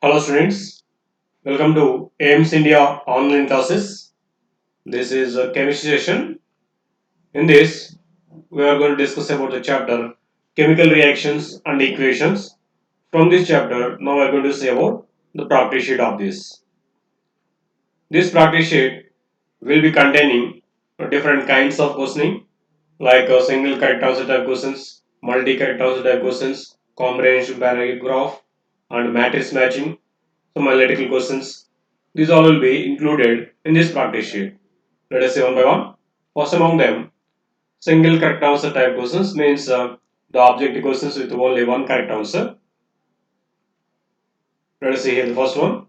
Hello students, welcome to AIMS India online classes. This is a chemistry session. In this, we are going to discuss about the chapter chemical reactions and equations. From this chapter, now we are going to say about the practice sheet of this. This practice sheet will be containing different kinds of questioning like a single correct answer type questions, multi correct answer type questions, comprehensive paragraph and matrix matching, some analytical questions. These all will be included in this practice sheet. Let us see one by one. First among them, single correct answer type questions means the objective questions with only one correct answer. Let us see here the first one.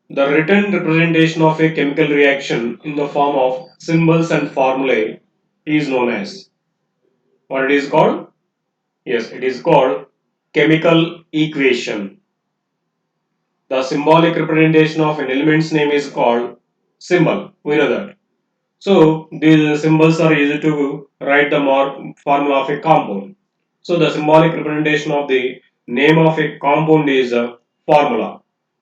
The written representation of a chemical reaction in the form of symbols and formulae is known as what it is called? Yes, it is called chemical equation. The symbolic representation of an element's name is called symbol. We know that. So these symbols are used to write the formula of a compound. So the symbolic representation of the name of a compound is a formula.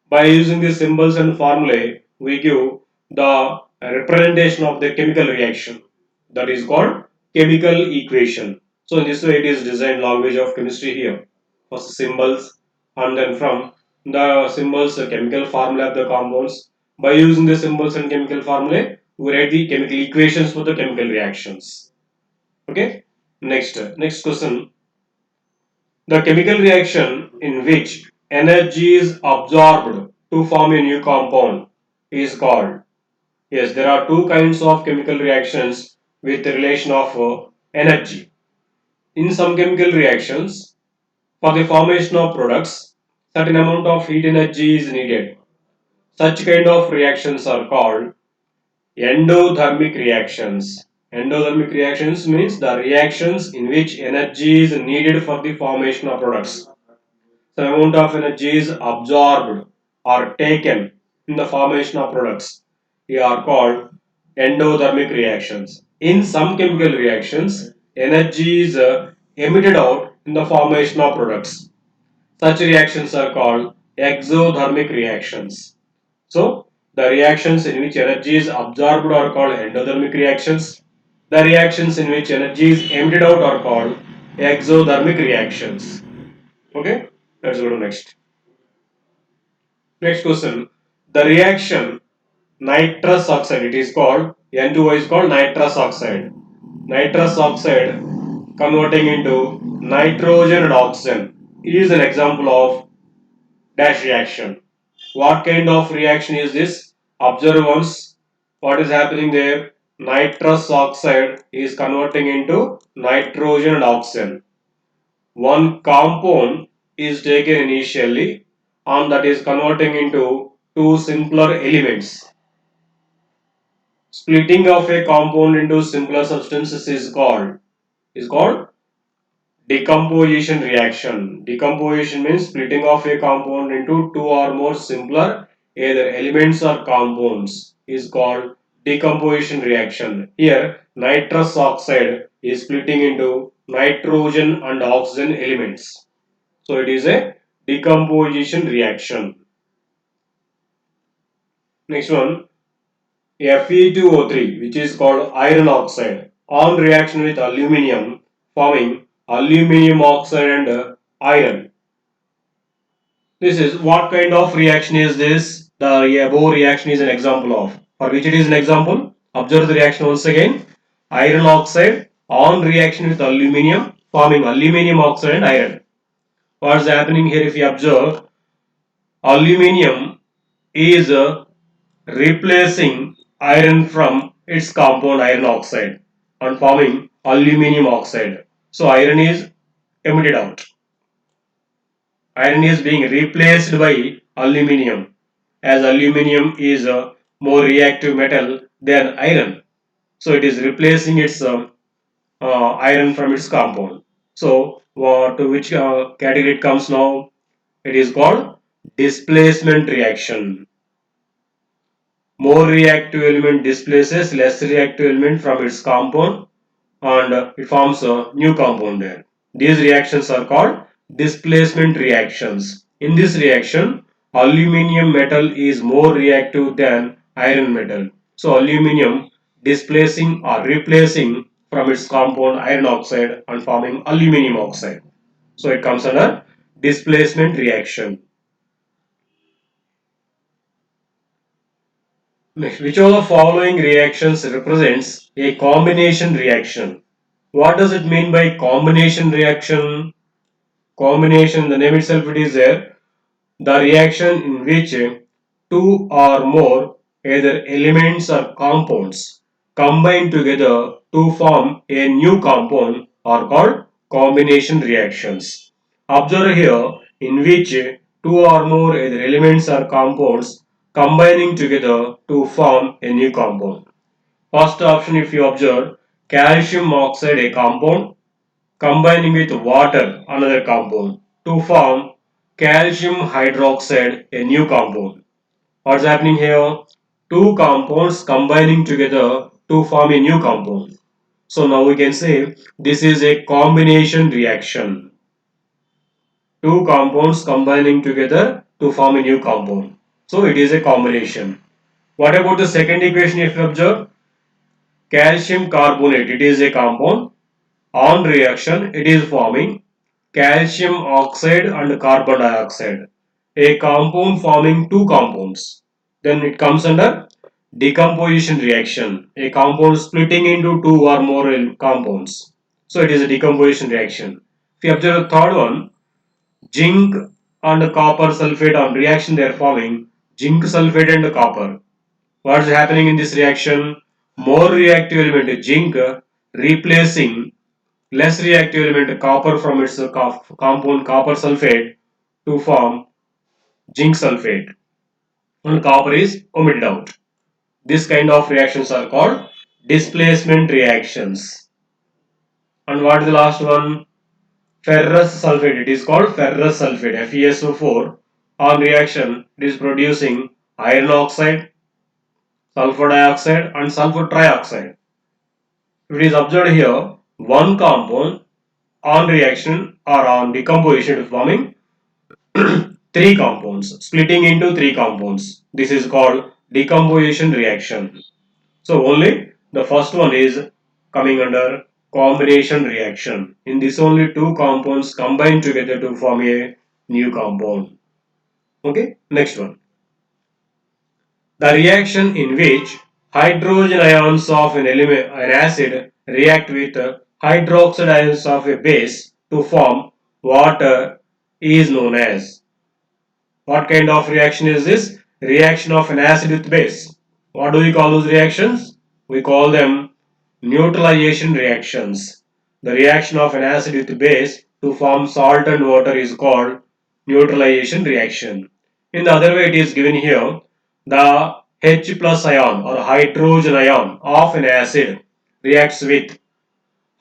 By using these symbols and formulae, we give the representation of the chemical reaction. That is called chemical equation. So in this way, it is designed language of chemistry here. First symbols, and then from the symbols, the chemical formula of the compounds. By using the symbols and chemical formulae, we write the chemical equations for the chemical reactions. Okay. Next question. The chemical reaction in which energy is absorbed to form a new compound is called. Yes, there are two kinds of chemical reactions with the relation of energy. In some chemical reactions, for the formation of products, certain amount of heat energy is needed. Such kind of reactions are called endothermic reactions. Endothermic reactions means the reactions in which energy is needed for the formation of products. The amount of energy is absorbed or taken in the formation of products. They are called endothermic reactions. In some chemical reactions, energy is emitted out in the formation of products. Such reactions are called exothermic reactions. So, the reactions in which energy is absorbed are called endothermic reactions. The reactions in which energy is emitted out are called exothermic reactions. Okay, let's go to next. Next question. The reaction nitrous oxide, it is called N2O is called nitrous oxide. Nitrous oxide converting into nitrogen and oxygen is an example of dash reaction. What kind of reaction is this? Observe once what is happening there. Nitrous oxide is converting into nitrogen and oxygen. One compound is taken initially and that is converting into two simpler elements. Splitting of a compound into simpler substances is called decomposition reaction. Decomposition means splitting of a compound into two or more simpler either elements or compounds is called decomposition reaction. Here nitrous oxide is splitting into nitrogen and oxygen elements. So it is a decomposition reaction. Next one, Fe2O3, which is called iron oxide, on reaction with aluminium, forming aluminium oxide and iron. This is what kind of reaction is this? The above reaction is an example of. For which it is an example? Observe the reaction once again. Iron oxide on reaction with aluminium, forming aluminium oxide and iron. What is happening here if you observe? Aluminium is replacing iron from its compound iron oxide and forming aluminium oxide. So iron is emitted out. Iron is being replaced by aluminium as aluminium is a more reactive metal than iron. So it is replacing its iron from its compound. So to which category it comes now? It is called displacement reaction. More reactive element displaces less reactive element from its compound and it forms a new compound there. These reactions are called displacement reactions. In this reaction, aluminium metal is more reactive than iron metal. So aluminium displacing or replacing from its compound iron oxide and forming aluminium oxide. So it comes under displacement reaction. Next, which of the following reactions represents a combination reaction? What does it mean by combination reaction? Combination, the name itself it is there. The reaction in which two or more either elements or compounds combine together to form a new compound are called combination reactions. Observe here in which two or more either elements or compounds combining together to form a new compound. First option, if you observe, calcium oxide a compound combining with water another compound to form calcium hydroxide a new compound. What's happening here? Two compounds combining together to form a new compound. So now we can say this is a combination reaction. Two compounds combining together to form a new compound. So it is a combination. What about the second equation if you observe? Calcium carbonate, it is a compound. On reaction, it is forming calcium oxide and carbon dioxide, a compound forming two compounds. Then it comes under decomposition reaction, a compound splitting into two or more compounds. So it is a decomposition reaction. If you observe the third one, zinc and copper sulfate on reaction they are forming zinc sulfate and copper. What is happening in this reaction? More reactive element zinc replacing less reactive element copper from its compound copper sulfate to form zinc sulfate, and copper is omitted out. This kind of reactions are called displacement reactions. And what is the last one? Ferrous sulfate. It is called ferrous sulfate FeSO4. On reaction it is producing iron oxide, sulfur dioxide and sulfur trioxide. If it is observed here, one compound on reaction or on decomposition is forming three compounds, splitting into three compounds. This is called decomposition reaction. So only the first one is coming under combination reaction. In this only two compounds combine together to form a new compound. Okay, next one. The reaction in which hydrogen ions of an element, an acid react with hydroxide ions of a base to form water is known as. What kind of reaction is this? Reaction of an acid with base. What do we call those reactions? We call them neutralization reactions. The reaction of an acid with base to form salt and water is called neutralization reaction. In the other way it is given here, the H plus ion or hydrogen ion of an acid reacts with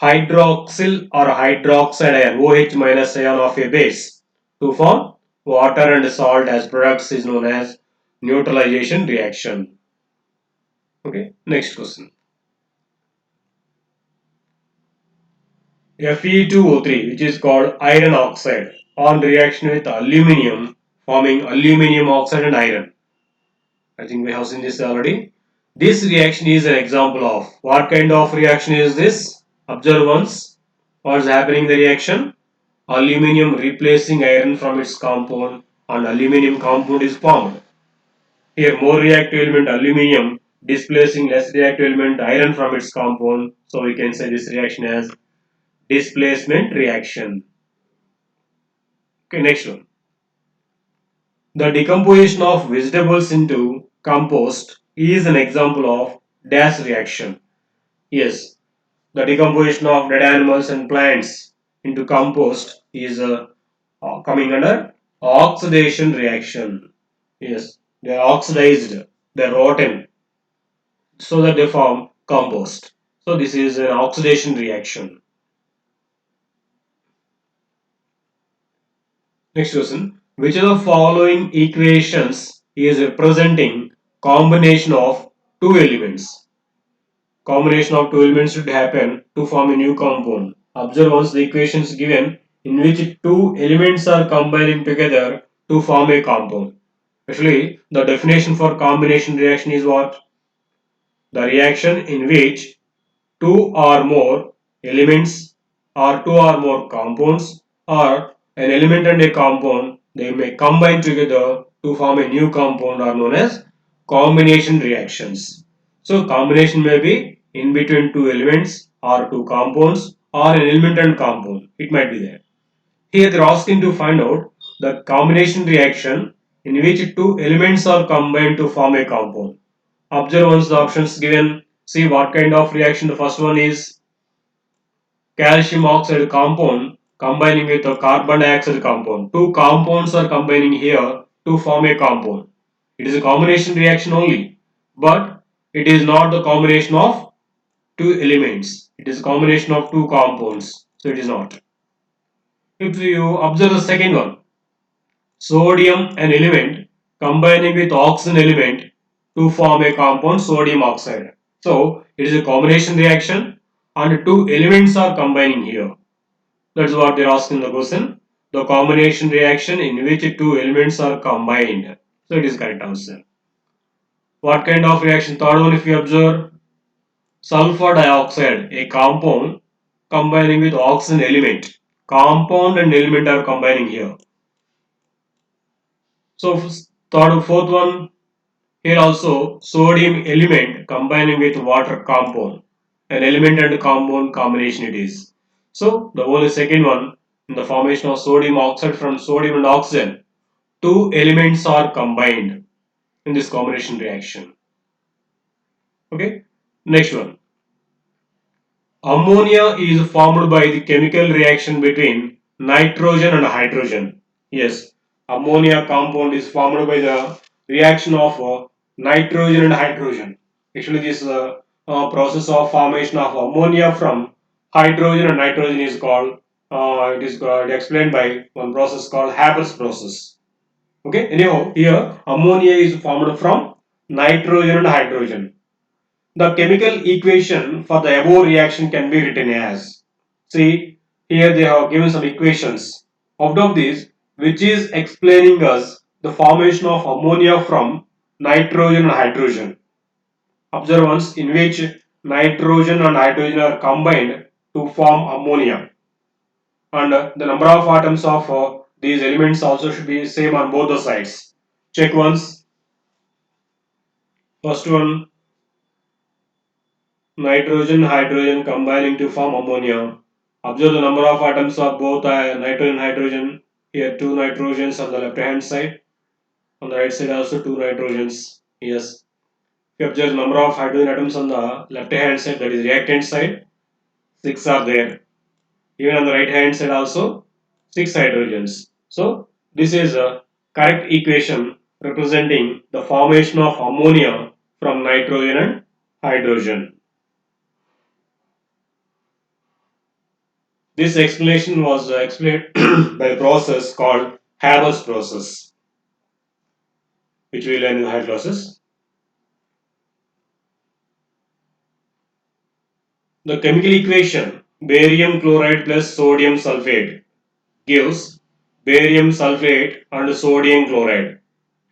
hydroxyl or hydroxide ion OH minus ion of a base to form water and salt as products is known as neutralization reaction. Okay, next question. Fe2O3, which is called iron oxide, on reaction with aluminium forming aluminium oxide and iron. I think we have seen this already. This reaction is an example of what kind of reaction is this? Observe once. What is happening in the reaction? Aluminium replacing iron from its compound and aluminium compound is formed. Here more reactive element aluminium displacing less reactive element iron from its compound. So we can say this reaction as displacement reaction. Okay, next one. The decomposition of vegetables into compost is an example of dash reaction. Yes, the decomposition of dead animals and plants into compost is coming under oxidation reaction. Yes, they are oxidized, they are rotten, so that they form compost. So this is an oxidation reaction. Next question. Which of the following equations is representing combination of two elements? Combination of two elements should happen to form a new compound. Observe once the equations given in which two elements are combining together to form a compound. Actually, the definition for combination reaction is what? The reaction in which two or more elements or two or more compounds or an element and a compound, they may combine together to form a new compound are known as combination reactions. So combination may be in between two elements or two compounds or an element and compound. It might be there. Here they are asking to find out the combination reaction in which two elements are combined to form a compound. Observe once the options given. See what kind of reaction. The first one is calcium oxide compound combining with a carbon dioxide compound. Two compounds are combining here to form a compound. It is a combination reaction only, but it is not the combination of two elements. It is a combination of two compounds. So it is not. If you observe the second one, sodium an element combining with oxygen element to form a compound sodium oxide. So it is a combination reaction and two elements are combining here. That's what they're asking the question. The combination reaction in which two elements are combined. So it is correct answer. What kind of reaction? Third one, if you observe, sulfur dioxide, a compound combining with oxygen element. Compound and element are combining here. So third, fourth one, here also sodium element combining with water compound. An element and compound combination it is. So the only second one, in the formation of sodium oxide from sodium and oxygen, two elements are combined in this combination reaction. Okay. Next one. Ammonia is formed by the chemical reaction between nitrogen and hydrogen. Yes, ammonia compound is formed by the reaction of nitrogen and hydrogen. Actually, this process of formation of ammonia from hydrogen and nitrogen is called, it is explained by one process called Haber's process. Okay, anyhow, here ammonia is formed from nitrogen and hydrogen. The chemical equation for the above reaction can be written as, see, here they have given some equations. Out of these, which is explaining us the formation of ammonia from nitrogen and hydrogen. Observe once in which nitrogen and hydrogen are combined to form ammonia, and the number of atoms of these elements also should be same on both the sides. Check once. First one, nitrogen, hydrogen combining to form ammonia. Observe the number of atoms of both nitrogen and hydrogen. Here two nitrogens on the left hand side. On the right side also two nitrogens. Yes. If you observe the number of hydrogen atoms on the left hand side, that is reactant side, six are there. Even on the right hand side also, six hydrogens. So this is a correct equation representing the formation of ammonia from nitrogen and hydrogen. This explanation was explained by a process called Haber's process, which we learn in higher classes. The chemical equation barium chloride plus sodium sulfate gives barium sulfate and sodium chloride.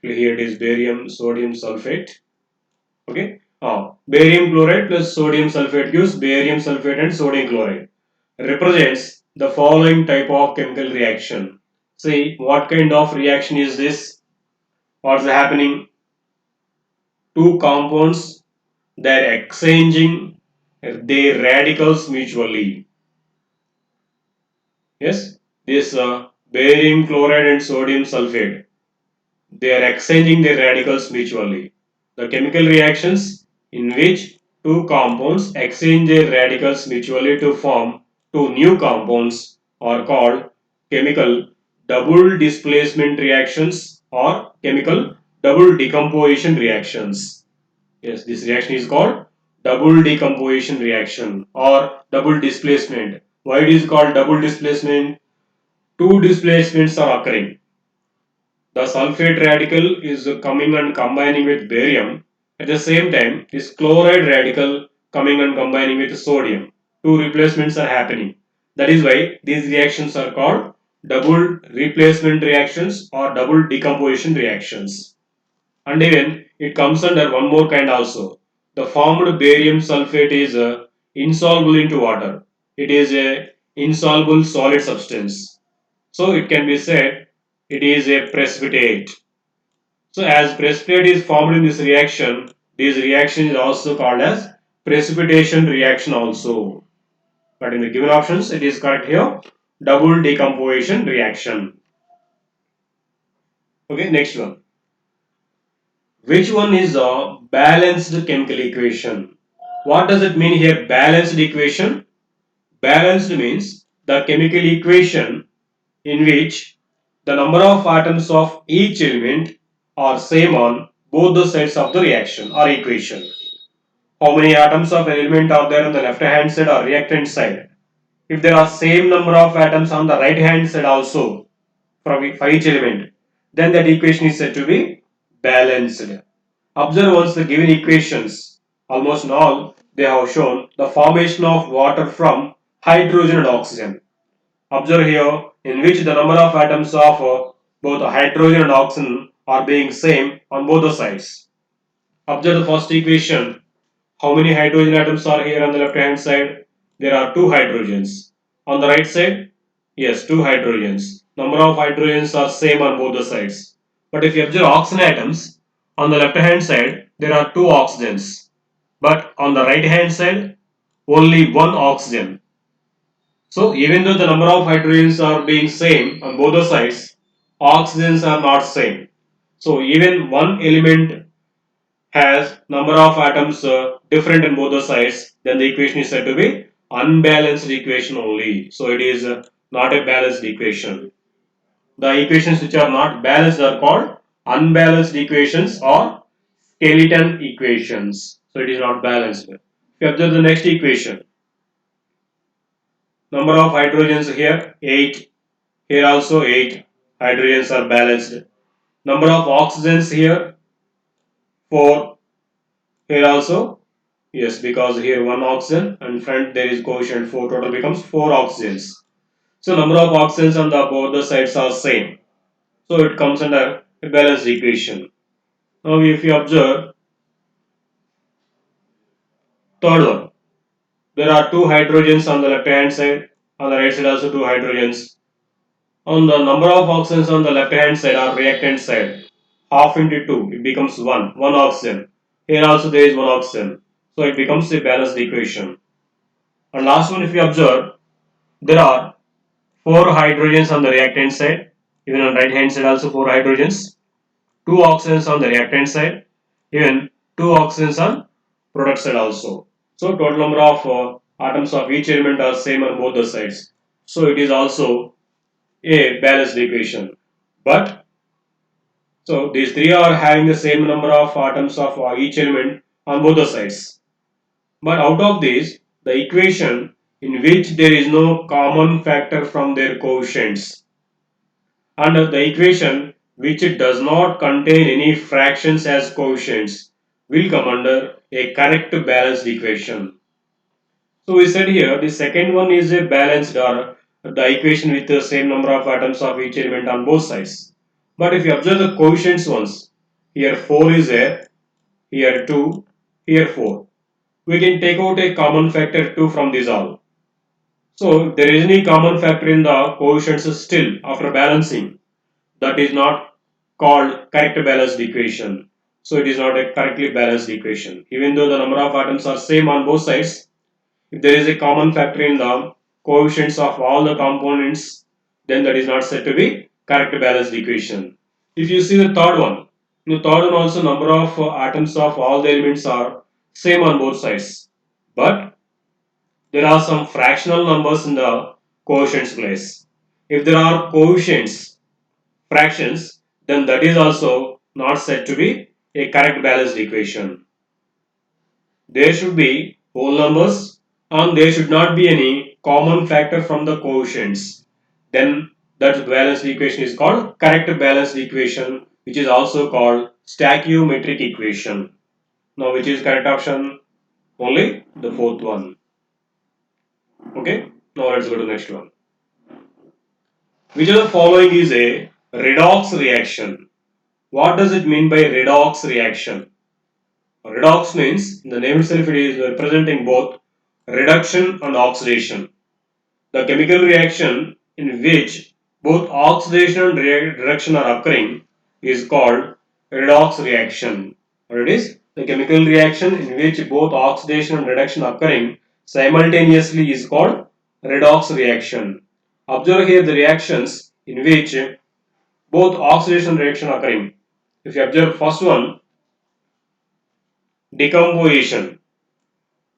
Here it is barium sodium sulfate. Okay. Barium chloride plus sodium sulfate gives barium sulfate and sodium chloride. Represents the following type of chemical reaction. See what kind of reaction is this? What's happening? Two compounds, they're exchanging their radicals mutually. Yes, this barium chloride and sodium sulfate, they are exchanging their radicals mutually. The chemical reactions in which two compounds exchange their radicals mutually to form two new compounds are called chemical double displacement reactions or chemical double decomposition reactions. Yes, this reaction is called double decomposition reaction or double displacement. Why it is called double displacement? Two displacements are occurring. The sulfate radical is coming and combining with barium. At the same time, this chloride radical coming and combining with sodium. Two replacements are happening. That is why these reactions are called double replacement reactions or double decomposition reactions. And even it comes under one more kind also. The formed barium sulfate is insoluble into water. It is a insoluble solid substance. So it can be said it is a precipitate. So as precipitate is formed in this reaction, this reaction is also called as precipitation reaction also. But in the given options, it is correct here. Double decomposition reaction. Okay, next one. Which one is a balanced chemical equation? What does it mean here? Balanced equation. Balanced means the chemical equation in which the number of atoms of each element are same on both the sides of the reaction or equation. How many atoms of an element are there on the left hand side or reactant side? If there are same number of atoms on the right hand side also for each element, then that equation is said to be balanced. Observe once the given equations, almost in all, they have shown the formation of water from hydrogen and oxygen. Observe here in which the number of atoms of both hydrogen and oxygen are being same on both the sides. Observe the first equation. How many hydrogen atoms are here on the left hand side? There are two hydrogens. On the right side? Yes, two hydrogens. Number of hydrogens are same on both the sides. But if you observe oxygen atoms, on the left hand side, there are two oxygens. But on the right hand side, only one oxygen. So even though the number of hydrogens are being same on both the sides, oxygens are not same. So even one element has number of atoms different in both the sides, then the equation is said to be unbalanced equation only. So it is not a balanced equation. The equations which are not balanced are called unbalanced equations or skeleton equations. So it is not balanced. If you observe the next equation, number of hydrogens here 8, here also 8 hydrogens are balanced. Number of oxygens here 4, here also. Yes, because here one oxygen and front there is coefficient 4, total becomes 4 oxygens. So number of oxygens on the both the sides are same. So it comes under a balanced equation. Now if you observe third one, there are two hydrogens on the left hand side, on the right side also two hydrogens. On the number of oxygens on the left hand side or reactant side, half into 2, it becomes 1 oxygen. Here also there is one oxygen. So it becomes a balanced equation. And last one if you observe, there are 4 hydrogens on the reactant side, even on right hand side also 4 hydrogens, 2 oxygens on the reactant side, even 2 oxygens on product side also. So total number of atoms of each element are same on both the sides. So it is also a balanced equation. But so these three are having the same number of atoms of each element on both the sides. But out of these, the equation in which there is no common factor from their coefficients, and the equation which it does not contain any fractions as coefficients will come under a correct balanced equation. So we said here the second one is a balanced or the equation with the same number of atoms of each element on both sides. But if you observe the coefficients ones, here 4 is there, here 2, here 4. We can take out a common factor 2 from these all. So if there is any common factor in the coefficients still after balancing, that is not called correct balanced equation. So it is not a correctly balanced equation. Even though the number of atoms are same on both sides, if there is a common factor in the coefficients of all the components, then that is not said to be correct balanced equation. If you see the third one, in the third one also number of atoms of all the elements are same on both sides. But there are some fractional numbers in the coefficients place. If there are coefficients, fractions, then that is also not said to be a correct balanced equation. There should be whole numbers and there should not be any common factor from the coefficients. Then that balanced equation is called correct balanced equation, which is also called stoichiometric equation. Now which is correct option? Only the fourth one. Okay. Now let's go to the next one. Which of the following is a redox reaction? What does it mean by redox reaction? Redox means the name itself it is representing both reduction and oxidation. The chemical reaction in which both oxidation and reduction are occurring is called redox reaction. What it is? The chemical reaction in which both oxidation and reduction occurring simultaneously is called redox reaction. Observe here the reactions in which both oxidation and reduction occurring. If you observe first one, decomposition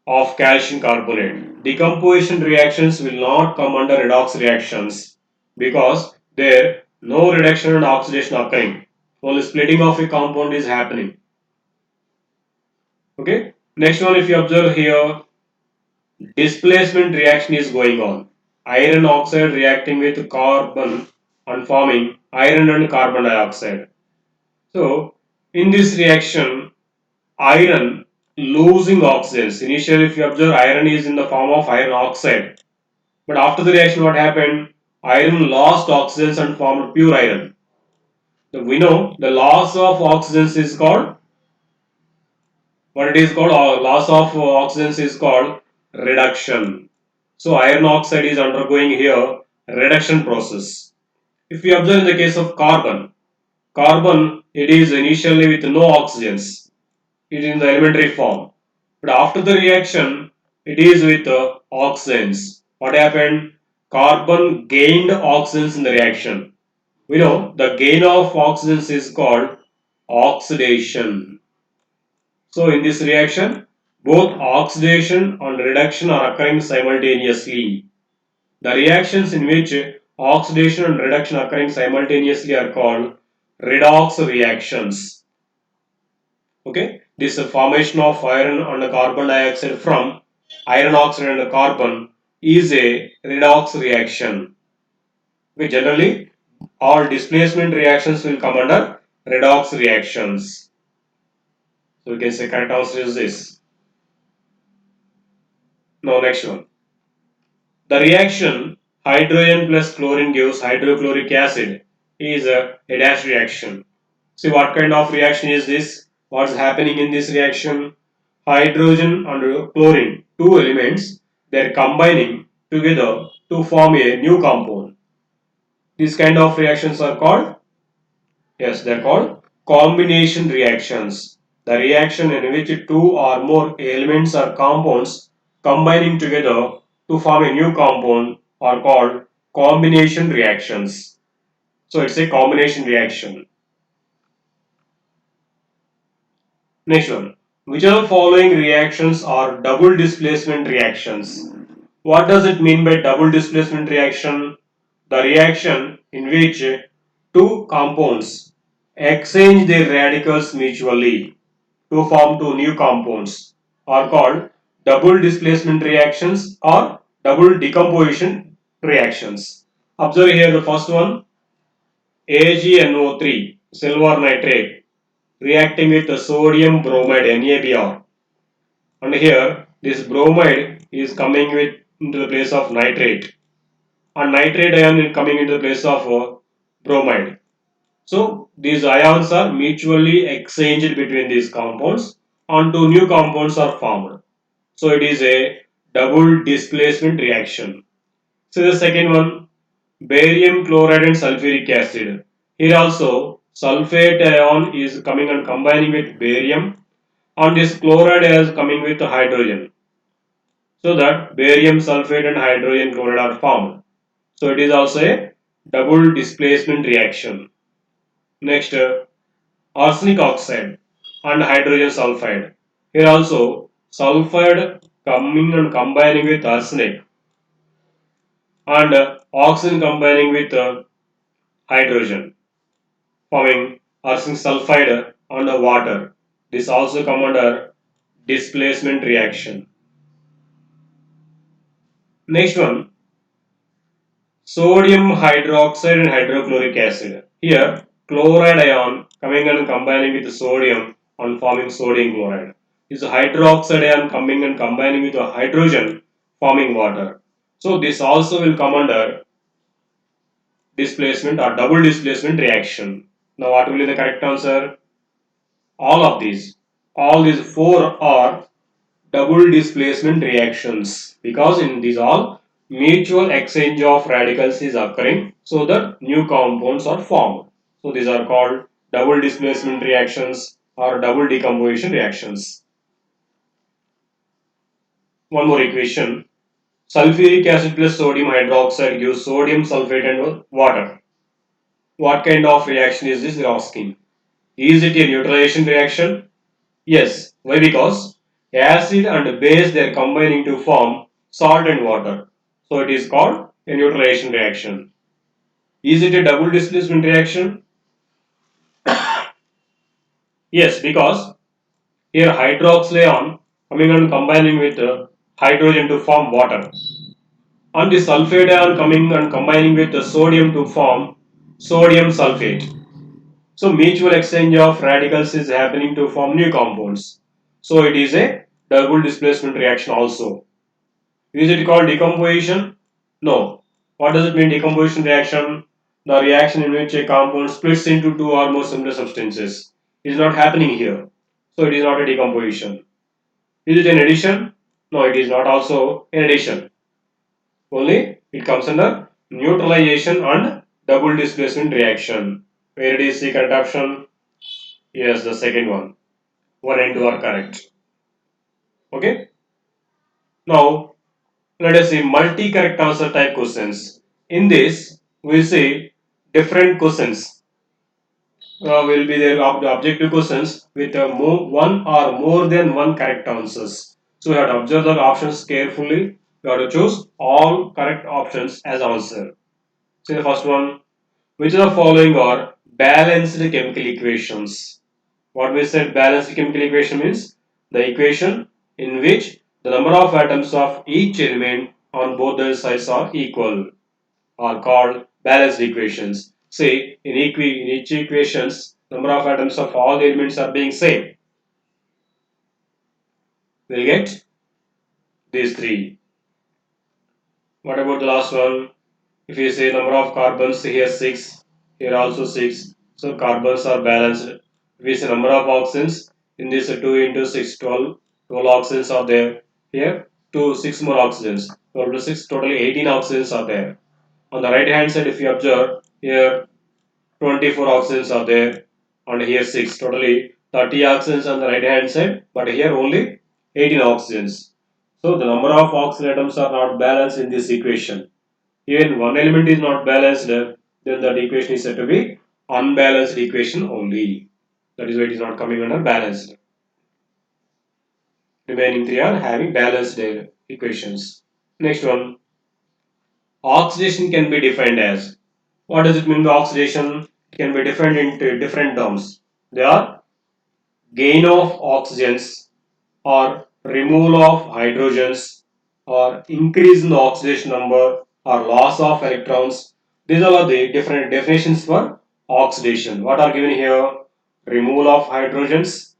of calcium carbonate. Decomposition reactions will not come under redox reactions because there no reduction and oxidation occurring. Only splitting of a compound is happening. Okay. Next one, if you observe here, displacement reaction is going on. Iron oxide reacting with carbon and forming iron and carbon dioxide. So, in this reaction, iron losing oxygens. Initially, if you observe, iron is in the form of iron oxide. But after the reaction, what happened? Iron lost oxygens and formed pure iron. So we know the loss of oxygens is called what it is called. Loss of oxygens is called reduction. So iron oxide is undergoing here reduction process. If we observe in the case of carbon, carbon it is initially with no oxygens. It is in the elementary form. But after the reaction, it is with oxygens. What happened? Carbon gained oxygens in the reaction. We know the gain of oxygens is called oxidation. So in this reaction, both oxidation and reduction are occurring simultaneously. The reactions in which oxidation and reduction occurring simultaneously are called redox reactions. Okay, this formation of iron and carbon dioxide from iron oxide and carbon is a redox reaction. Okay, generally all displacement reactions will come under redox reactions. So we can say correct answer is this. Now next one. The reaction hydrogen plus chlorine gives hydrochloric acid is a dash reaction. See what kind of reaction is this? What's happening in this reaction? Hydrogen and chlorine, two elements, they're combining together to form a new compound. These kind of reactions are called, yes, they're called combination reactions. The reaction in which two or more elements or compounds combining together to form a new compound are called combination reactions. So it's a combination reaction. Next one. Which of the following reactions are double displacement reactions? What does it mean by double displacement reaction? The reaction in which two compounds exchange their radicals mutually to form two new compounds are called double displacement reactions or double decomposition reactions. Observe here the first one, AgNO3, silver nitrate, reacting with the sodium bromide NaBr. And here this bromide is coming with into the place of nitrate, and nitrate ion is coming into the place of bromide. So these ions are mutually exchanged between these compounds and two new compounds are formed. So it is a double displacement reaction. So the second one, barium chloride and sulfuric acid. Here also sulfate ion is coming and combining with barium, and this chloride is coming with hydrogen. So that barium sulfate and hydrogen chloride are formed. So it is also a double displacement reaction. Next, arsenic oxide and hydrogen sulfide. Here also sulfide coming and combining with arsenic, and oxygen combining with hydrogen, forming arsenic sulfide and water. This also come under displacement reaction. Next one, sodium hydroxide and hydrochloric acid. Here, chloride ion coming and combining with sodium and forming sodium chloride. This hydroxide ion coming and combining with a hydrogen forming water. So this also will come under displacement or double displacement reaction. Now what will be the correct answer? All of these. All these four are double displacement reactions because in these all mutual exchange of radicals is occurring so that new compounds are formed. So these are called double displacement reactions or double decomposition reactions. One more equation. Sulfuric acid plus sodium hydroxide gives sodium sulfate and water. What kind of reaction is this? They are asking. Is it a neutralization reaction? Yes. Why? Because acid and base they are combining to form salt and water. So it is called a neutralization reaction. Is it a double displacement reaction? Yes, because here hydroxyl ion coming and combining with hydrogen to form water. And the sulfate ion coming and combining with the sodium to form sodium sulfate. So mutual exchange of radicals is happening to form new compounds. So it is a double displacement reaction also. Is it called decomposition? No. What does it mean decomposition reaction? The reaction in which a compound splits into two or more similar substances. It is not happening here. So it is not a decomposition. Is it an addition? No, it is not also an addition. Only it comes under neutralization and double displacement reaction. Where it is the correct option? Yes, the second one. 1 and 2 are correct. Okay. Now let us see multi-correct answer type questions. In this, we see different questions. Will be there the objective questions with one or more than one correct answers. So you have to observe the options carefully. You have to choose all correct options as answer. See the first one. Which of the following are balanced chemical equations? What we said balanced chemical equation means the equation in which the number of atoms of each element on both the sides are equal are called balanced equations. Say in each equations number of atoms of all the elements are being same. We'll get these three. What about the last one? If you say number of carbons here 6, here also 6, so carbons are balanced. If we say number of oxygens, in this 2 into 6, 12, 12 oxygens are there. Here 2, 6 more oxygens, 12 to 6, totally 18 oxygens are there. On the right hand side, if you observe, here 24 oxygens are there, and here 6, totally 30 oxygens on the right hand side, but here only 18 oxygens. So the number of oxygen atoms are not balanced in this equation. Even one element is not balanced, then that equation is said to be unbalanced equation only. That is why it is not coming under balanced. Remaining three are having balanced equations. Next one, oxidation can be defined as. What does it mean by oxidation? It can be defined into different terms. They are gain of oxygens or removal of hydrogens or increase in the oxidation number or loss of electrons. These are the different definitions for oxidation. What are given here? Removal of hydrogens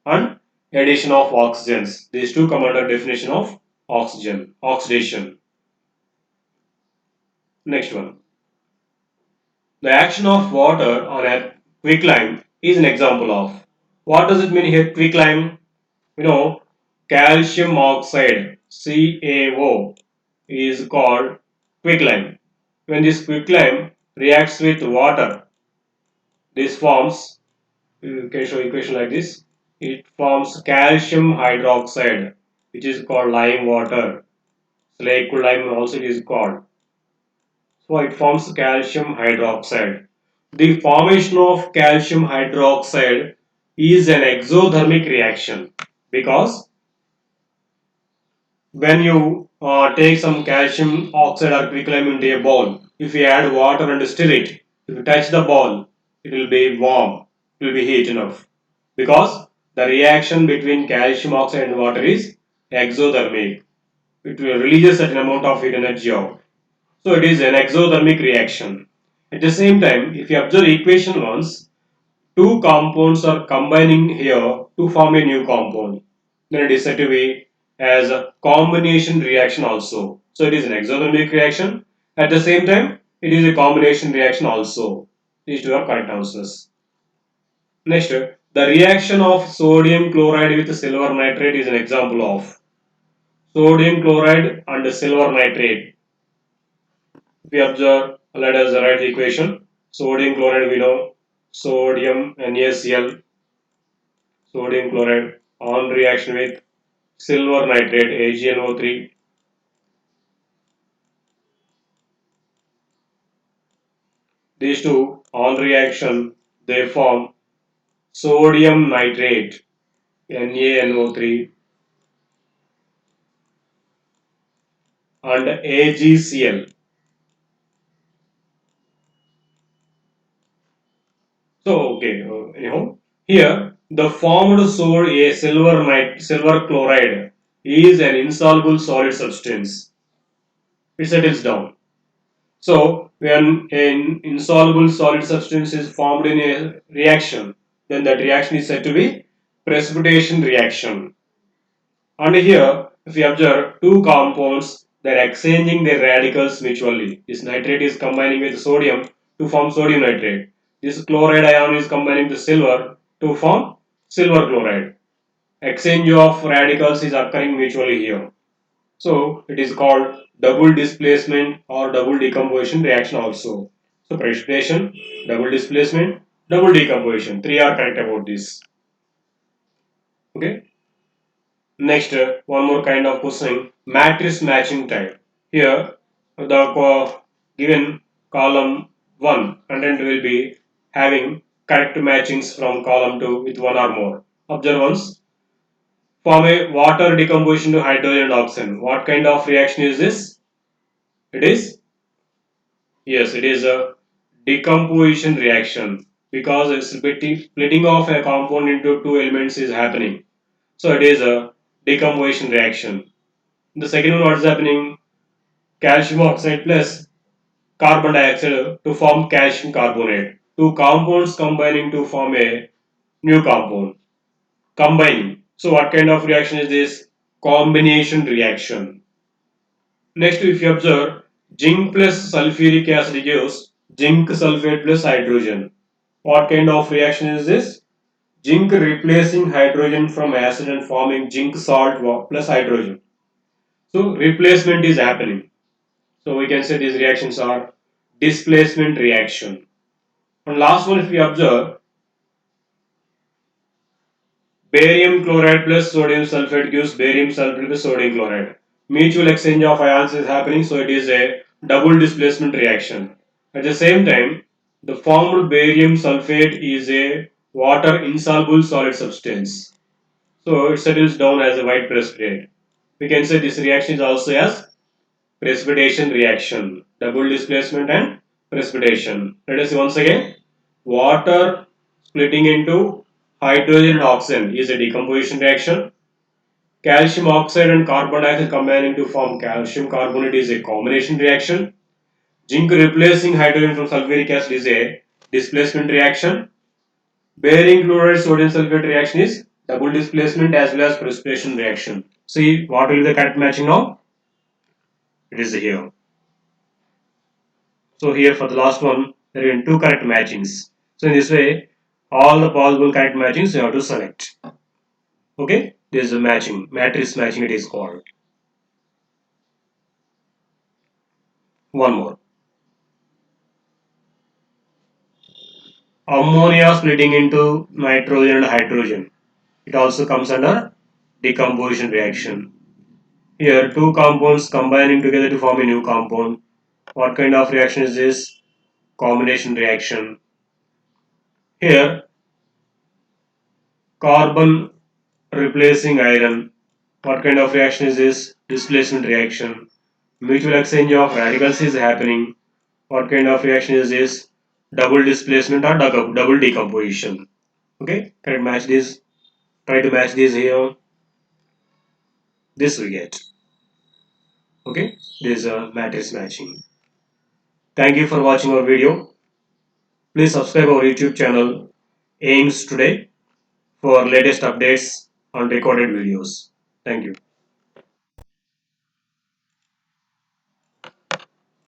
and addition of oxygens. These two come under definition of oxidation. Next one. The action of water on a quicklime is an example of. What does it mean here quicklime? You know, calcium oxide CaO is called quicklime. When this quicklime reacts with water, this forms, you can show equation like this, it forms calcium hydroxide, which is called lime water. Lake lime also it is called. So it forms calcium hydroxide. The formation of calcium hydroxide is an exothermic reaction because when you take some calcium oxide or quicklime into a bowl, if you add water and stir it, if you touch the bowl, it will be warm, it will be heat enough. Because the reaction between calcium oxide and water is exothermic. It will release a certain amount of heat energy out. So it is an exothermic reaction. At the same time, if you observe equation once, two compounds are combining here to form a new compound. Then it is said to be as a combination reaction also. So it is an exothermic reaction. At the same time, It is a combination reaction also. These two are correct answers. Next, the reaction of sodium chloride with silver nitrate is an example of sodium chloride and silver nitrate. If we observe, let us write the equation. Sodium chloride we know sodium NaCl, sodium chloride on reaction with silver nitrate AgNO3. These two on reaction they form sodium nitrate NaNO3 and AgCl. So okay, anyhow, here the formed silver chloride is an insoluble solid substance. It settles down. So when an insoluble solid substance is formed in a reaction, then that reaction is said to be precipitation reaction. And here, if we observe two compounds, they are exchanging their radicals mutually. This nitrate is combining with sodium to form sodium nitrate. This chloride ion is combining with silver to form silver chloride. Exchange of radicals is occurring mutually here. So it is called double displacement or double decomposition reaction also. So precipitation, double displacement, double decomposition. Three are correct about this. Okay. Next, one more kind of question, matrix matching type. Here, the given column 1 content will be having correct matchings from column 2 with one or more. Observe once. Form a water decomposition to hydrogen and oxygen. What kind of reaction is this? It is? Yes, it is a decomposition reaction because it's splitting of a compound into two elements is happening. So it is a decomposition reaction. The second one, what is happening? Calcium oxide plus carbon dioxide to form calcium carbonate. Two compounds combining to form a new compound. Combining. So what kind of reaction is this? Combination reaction. Next, if you observe, zinc plus sulfuric acid gives zinc sulfate plus hydrogen. What kind of reaction is this? Zinc replacing hydrogen from acid and forming zinc salt plus hydrogen. So replacement is happening. So we can say these reactions are displacement reaction. And last one, if we observe, barium chloride plus sodium sulfate gives barium sulfate plus sodium chloride. Mutual exchange of ions is happening, so it is a double displacement reaction. At the same time, the formed barium sulfate is a water insoluble solid substance. So it settles down as a white precipitate. We can say this reaction is also as precipitation reaction, double displacement and precipitation. Let us see once again. Water splitting into hydrogen and oxygen is a decomposition reaction. Calcium oxide and carbon dioxide combining to form calcium carbonate is a combination reaction. Zinc replacing hydrogen from sulfuric acid is a displacement reaction. Barium chloride sodium sulfate reaction is double displacement as well as precipitation reaction. See what will be the correct matching now? It is here. So here for the last one, there are two correct matchings. So in this way, all the possible correct matchings you have to select. Okay, this is a matching, matrix matching it is called. One more. Ammonia splitting into nitrogen and hydrogen. It also comes under decomposition reaction. Here two compounds combining together to form a new compound. What kind of reaction is this? Combination reaction. Here carbon replacing iron. What kind of reaction is this? Displacement reaction. Mutual exchange of radicals is happening. What kind of reaction is this? Double displacement or double decomposition. Okay, try to match this. Try to match this here. This we get. Okay, this is a matrix matching. Thank you for watching our video. Please subscribe our YouTube channel AIMS Today for latest updates on recorded videos. Thank you.